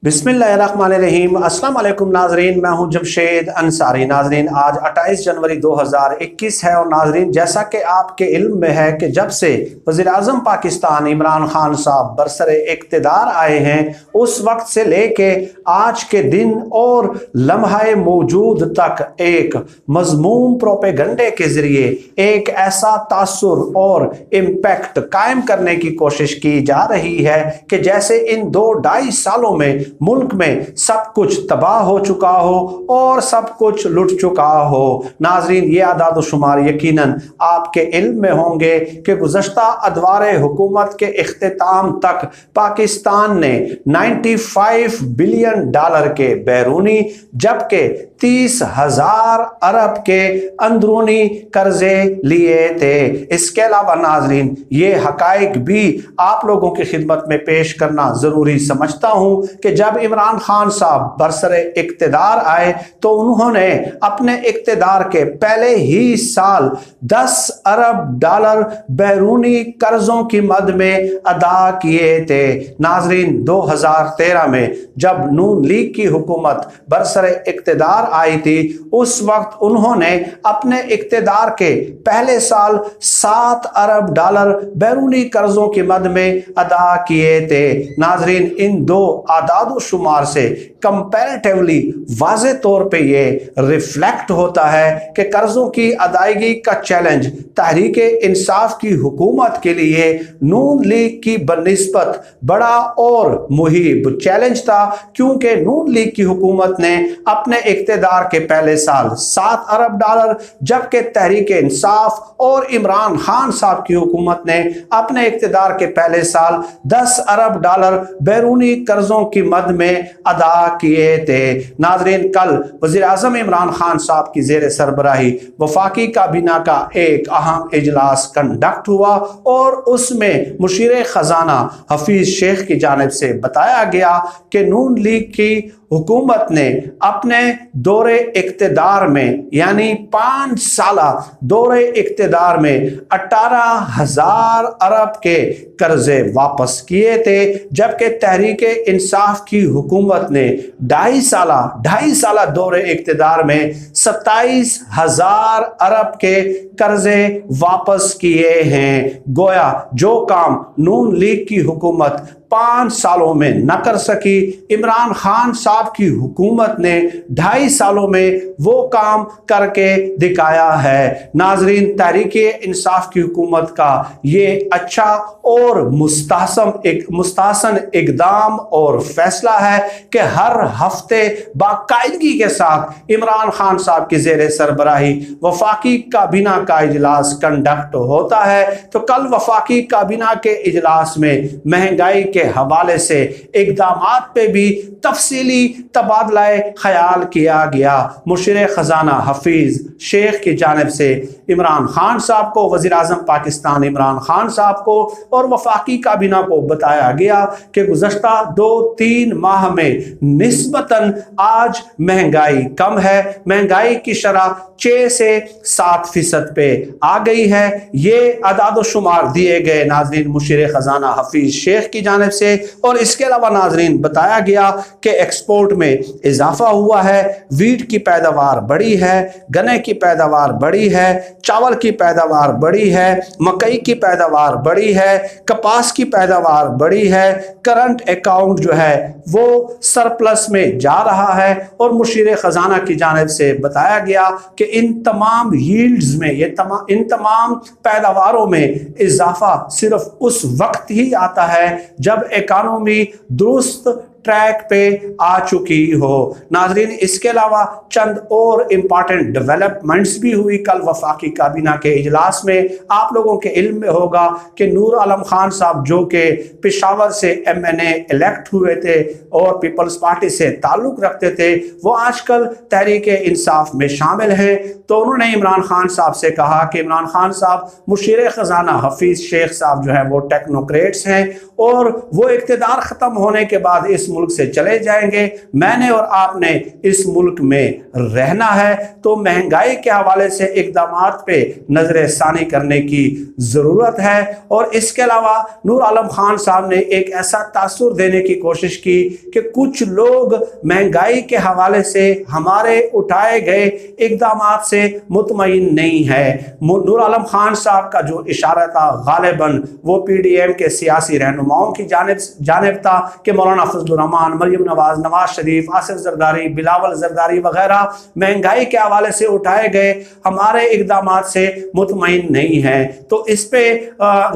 बिस्मिल्लाहिर्रहमानिर्रहीम। अस्सलाम वालेकुम नाजरीन, मैं हूं जमशेद अंसारी। नाजरीन, आज 28 जनवरी 2021 है और नाजरीन, जैसा कि आपके इल्म में है कि जब से वज़ीर-ए-आज़म पाकिस्तान इमरान खान साहब बरसरे इक़्तिदार आए हैं, उस वक्त से लेके आज के दिन और लम्हा मौजूद तक एक मज़मूम प्रोपेगंडे के ज़रिए एक ऐसा तासुर और इम्पैक्ट कायम करने की कोशिश की जा रही है कि जैसे इन 2-2.5 सालों में मुल्क में सब कुछ तबाह हो चुका हो और सब कुछ लुट चुका हो। नाजरीन, ये आदाद शुमार यकीनन आपके इल्म में होंगे कि गुज़श्ता अदवारे हुकूमत के इख्तिताम तक पाकिस्तान ने 95 बिलियन डॉलर के बैरूनी जबकि 30,000 अरब के अंदरूनी कर्जे लिए थे। इसके अलावा नाजरीन, ये हकाइक भी आप लोगों की खिदमत में पेश करना ज़रूरी समझता हूँ कि जब इमरान खान साहब बरसरे इक़्तिदार आए तो उन्होंने अपने इक़्तिदार के पहले ही साल 10 अरब डॉलर बैरूनी कर्जों की मद में अदा किए थे। नाजरीन, 2013 में जब नून लीग की हुकूमत बरसरे इक़्तिदार आई थी, उस वक्त उन्होंने अपने इक़्तिदार के पहले साल 7 अरब डॉलर बैरूनी कर्जों की मद में अदा किए थे। नाजरीन, इन दो आदाद शुमार से कंपैरेटिवली वाज़े तौर पे ये रिफ्लेक्ट होता है कि कर्जों की अदायगी का चैलेंज तहरीके इंसाफ की हुकूमत के लिए नून लीग की बनिस्बत बड़ा और मुहिब चैलेंज था, क्योंकि नून लीग की हुकूमत ने अपने इक़्तिदार के पहले साल 7 अरब डॉलर जबकि तहरीके इंसाफ और इमरान खान साहब की हुकूमत ने अपने इक़्तिदार के पहले साल 10 अरब डॉलर बैरूनी कर्जों की मद में अदा किए थे। नाजरीन, कल वज़ीर-ए-आज़म इमरान खान साहब की ज़ेर सरबराही वफाकी काबीना का एक अहम इजलास कंडक्ट हुआ और उसमें मुशीर खजाना हफीज शेख की जानिब से बताया गया कि नून लीग की हुकूमत ने अपने दौरे इक़्तिदार में यानी 5 साला दौरे इक़्तिदार में 18,000 अरब के कर्जे वापस किए थे, जबकि तहरीके इंसाफ की हुकूमत ने 2.5 साला दौरे इक़्तिदार में 27,000 अरब के कर्जे वापस किए हैं। गोया जो काम नून लीग की हुकूमत 5 सालों में न कर सकी, इमरान खान साहब की हुकूमत ने 2.5 सालों में वो काम करके दिखाया है। नाजरीन, तहरीके इंसाफ की हुकूमत का ये अच्छा और मुस्तहसन इकदाम और फैसला है कि हर हफ्ते बाकायदगी के साथ इमरान खान साहब की ज़ेर सरबराही वफाकी काबीना का इजलास कंडक्ट होता है। तो कल वफाकी काबीना के इजलास में महंगाई के हवाले से इक़दामात पे भी तफसीली तबादला ख्याल किया गया। मुशीर खजाना हफीज शेख की जानिब से इमरान खान साहब को, वज़ीर-ए-आज़म पाकिस्तान इमरान खान साहब को और वफाकी काबीना को बताया गया कि गुज़श्ता 2-3 माह में निस्बतन आज महंगाई कम है। महंगाई की शरह 6 से 7% पे आ गई है। ये आदाद शुमार दिए गए नाजरीन मुशीर खजाना हफीज शेख की जानिब से। और इसके अलावा नाजरीन बताया गया कि एक्सपोर्ट में इजाफा हुआ है, वीट की पैदावार बढ़ी है, गन्ने की पैदावार बढ़ी है, चावल की पैदावार बढ़ी है, मकई की पैदावार बढ़ी है, कपास की पैदावार बढ़ी है, करंट अकाउंट जो है वो सरप्लस में जा रहा है। और मुशीर खजाना की जानिब से बताया गया कि इन तमाम यील्ड्स में इन तमाम पैदावारों में इजाफा सिर्फ उस वक्त ही आता है जब इकानमी दुरुस्त ट्रैक पे आ चुकी हो। नाजरीन, इसके अलावा चंद और इम्पॉर्टेंट डेवलपमेंट्स भी हुई कल वफाकी काबीना के इजलास में। आप लोगों के इल्म में होगा कि नूर आलम खान साहब जो कि पेशावर से MNA इलेक्ट हुए थे और पीपल्स पार्टी से ताल्लुक़ रखते थे, वो आजकल तहरीके इंसाफ में शामिल हैं। तो उन्होंने इमरान खान साहब से कहा कि इमरान खान साहब, मुशीर खजाना हफीज शेख साहब जो है वो टेक्नोक्रेट्स हैं और वो इक़्तिदार ख़त्म होने के बाद इस मुल्क से चले जाएंगे, मैंने और आपने इस मुल्क में रहना है। तो महंगाई के हवाले से इक़दामात पे नजर सानी करने की ज़रूरत है। और इसके अलावा नूर आलम खान साहब ने एक ऐसा तासुर देने की कोशिश की कि कुछ लोग महंगाई के हवाले से हमारे उठाए गए इक़दामात से मुतमईन नहीं है। नूर आलम खान साहब का जो इशारा था गालिबन वो PDM के सियासी रहनुमाओं की जानिब था कि मौलाना फजलुर रहमान, मरियम नवाज, नवाज शरीफ, आसिफ जरदारी, बिलावल जरदारी वगैरह महंगाई के हवाले से उठाए गए हमारे इक़दामात से मुतमईन नहीं है। तो इस पे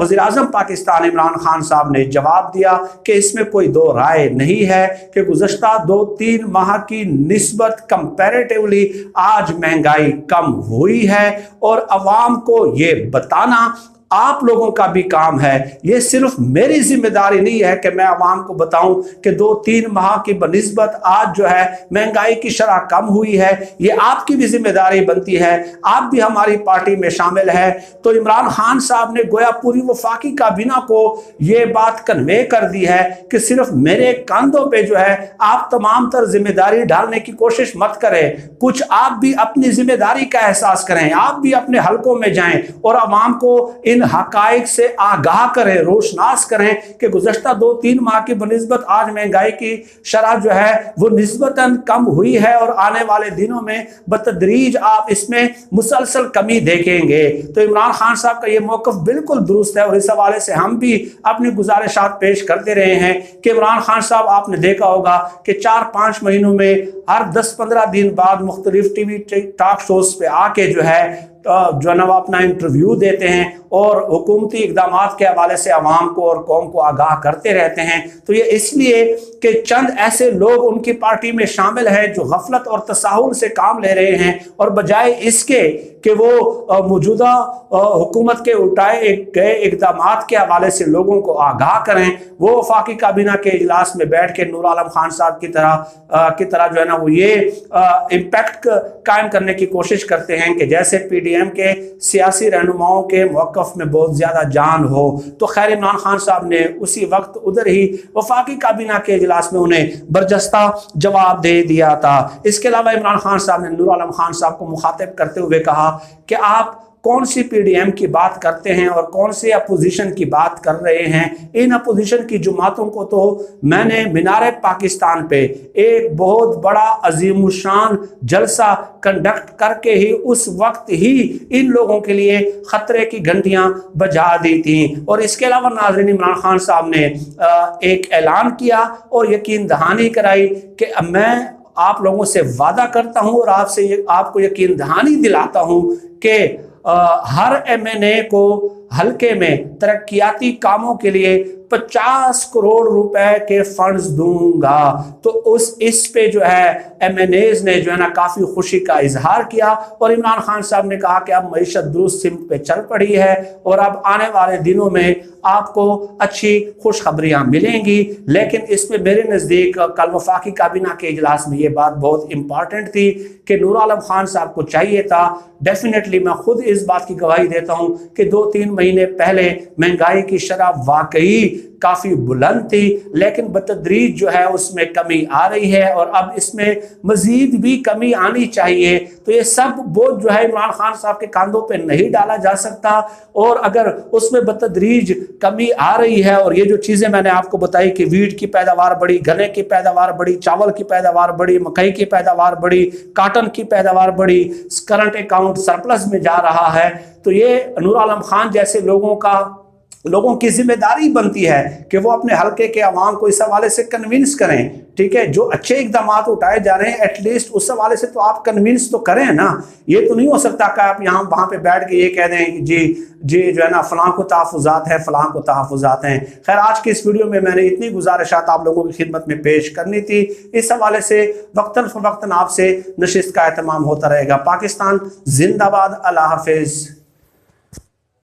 वज़ीर आज़म पाकिस्तान इमरान खान साहब ने जवाब दिया कि इसमें कोई दो राय नहीं है कि गुज़श्ता 2-3 माह की निस्बत कंपैरेटिवली आज महंगाई कम हुई है और अवाम को ये बताना आप लोगों का भी काम है। ये सिर्फ मेरी जिम्मेदारी नहीं है कि मैं आवाम को बताऊं कि 2-3 माह की बनिस्बत आज जो है महंगाई की शरह कम हुई है। ये आपकी भी जिम्मेदारी बनती है, आप भी हमारी पार्टी में शामिल है। तो इमरान खान साहब ने गोया पूरी वफाकी काबीना को ये बात कन्वे कर दी है कि सिर्फ मेरे कंधों पे जो है आप तमाम तर जिम्मेदारी डालने की कोशिश मत करें, कुछ आप भी अपनी जिम्मेदारी का एहसास करें, आप भी अपने हलकों में जाएं और आवाम को इन हकाइक से आगाह करें, रोशनास करें कि गुज़श्ता 2-3 माह की बनिस्बत आज महंगाई की शरह जो है वो निस्बतन कम हुई है और आने वाले दिनों में बतदरीज आप इसमें मुसलसल कमी देखेंगे। तो इमरान खान साहब का ये मौक़िफ़ बिल्कुल दुरुस्त है और इस हवाले से हम भी अपनी गुजारिशात पेश करते रहे हैं कि इमरान खान साहब आपने देखा होगा कि 4-5 महीनों में हर 10-15 दिन बाद मुख्तलिफ TV टॉक शोज पे आके जो है वो अपना इंटरव्यू देते हैं और हुकूमती इक़दामात के हवाले से आवाम को और कौम को आगाह करते रहते हैं। तो ये इसलिए कि चंद ऐसे लोग उनकी पार्टी में शामिल हैं जो गफलत और तसाहुल से काम ले रहे हैं और बजाय इसके कि वो मौजूदा हुकूमत के उठाए गए इक़दामात के हवाले से लोगों को आगाह करें, वो वफाकी काबीना के इजलास में बैठ के नूर आलम खान साहब की तरह जो है ना वो ये इम्पैक्ट कायम करने की कोशिश करते हैं कि जैसे PDM के सियासी रहनुमाओं के मौक़िफ़ में बहुत ज़्यादा जान हो। तो खैर इमरान खान साहब ने उसी वक्त उधर ही वफाकी काबीना के इजलास में उन्हें बर्जस्ता जवाब दे दिया था। इसके अलावा इमरान खान साहब ने नूर आलम खान साहब को मुखातिब करते हुए कहा कि आप कौन सी PDM की बात करते हैं और कौन से अपोजिशन की बात कर रहे हैं। इन अपोजिशन की जमातों को तो मैंने मीनार पाकिस्तान पे एक बहुत बड़ा अजीमुशान जलसा कंडक्ट करके ही उस वक्त ही इन लोगों के लिए खतरे की घंटियां बजा दी थी। और इसके अलावा नाज़रीन इमरान खान साहब ने एक ऐलान किया और यकीन दहानी कराई कि मैं आप लोगों से वादा करता हूं और आपको यकीन दहानी दिलाता हूं कि हर MNA को हल्के में तरक्याती कामों के लिए 50 करोड़ रुपए के फंड्स दूंगा। तो इस पे जो है MNAs ने जो है ना काफ़ी खुशी का इजहार किया और इमरान खान साहब ने कहा कि अब मईशत दुरुस्त सिमत पे चल पड़ी है और अब आने वाले दिनों में आपको अच्छी खुशखबरियां मिलेंगी। लेकिन इसमें मेरे नज़दीक कल वफाकी काबीना के इजलास में ये बात बहुत इंपॉर्टेंट थी कि नूर आलम खान साहब को चाहिए था, डेफिनेटली मैं खुद इस बात की गवाही देता हूं कि 2-3 महीने पहले महंगाई की शरह वाकई काफ़ी बुलंद थी, लेकिन बतदरीज जो है उसमें कमी आ रही है और अब इसमें मजीद भी कमी आनी चाहिए। तो ये सब बोझ जो है इमरान खान साहब के कंधों पे नहीं डाला जा सकता और अगर उसमें बतदरीज कमी आ रही है और ये जो चीज़ें मैंने आपको बताई कि वीट की पैदावार बढ़ी, गन्ने की पैदावार बढ़ी, चावल की पैदावार बढ़ी, मकई की पैदावार बढ़ी, काटन की पैदावार बढ़ी, करंट अकाउंट सरप्लस में जा रहा है, तो ये नूर आलम खान जैसे लोगों की जिम्मेदारी बनती है कि वो अपने हलके के अवाम को इस हवाले से कन्विंस करें। ठीक है, जो अच्छे इकदाम उठाए जा रहे हैं एटलीस्ट उस हवाले से तो आप कन्विंस तो करें ना। ये तो नहीं हो सकता कि आप यहाँ वहाँ पे बैठ के ये कह दें कि जी जो है ना फलां को तहफ़्फ़ुज़ात है, फलां को तहफ़्फ़ुज़ात हैं। खैर आज की इस वीडियो में मैंने इतनी गुजारिशात आप लोगों की खिदमत में पेश करनी थी। इस हवाले से वक्तन फ़वक्तन आपसे नशिस्त का एहतमाम होता रहेगा। पाकिस्तान जिंदाबाद। अल्लाह हाफिज़।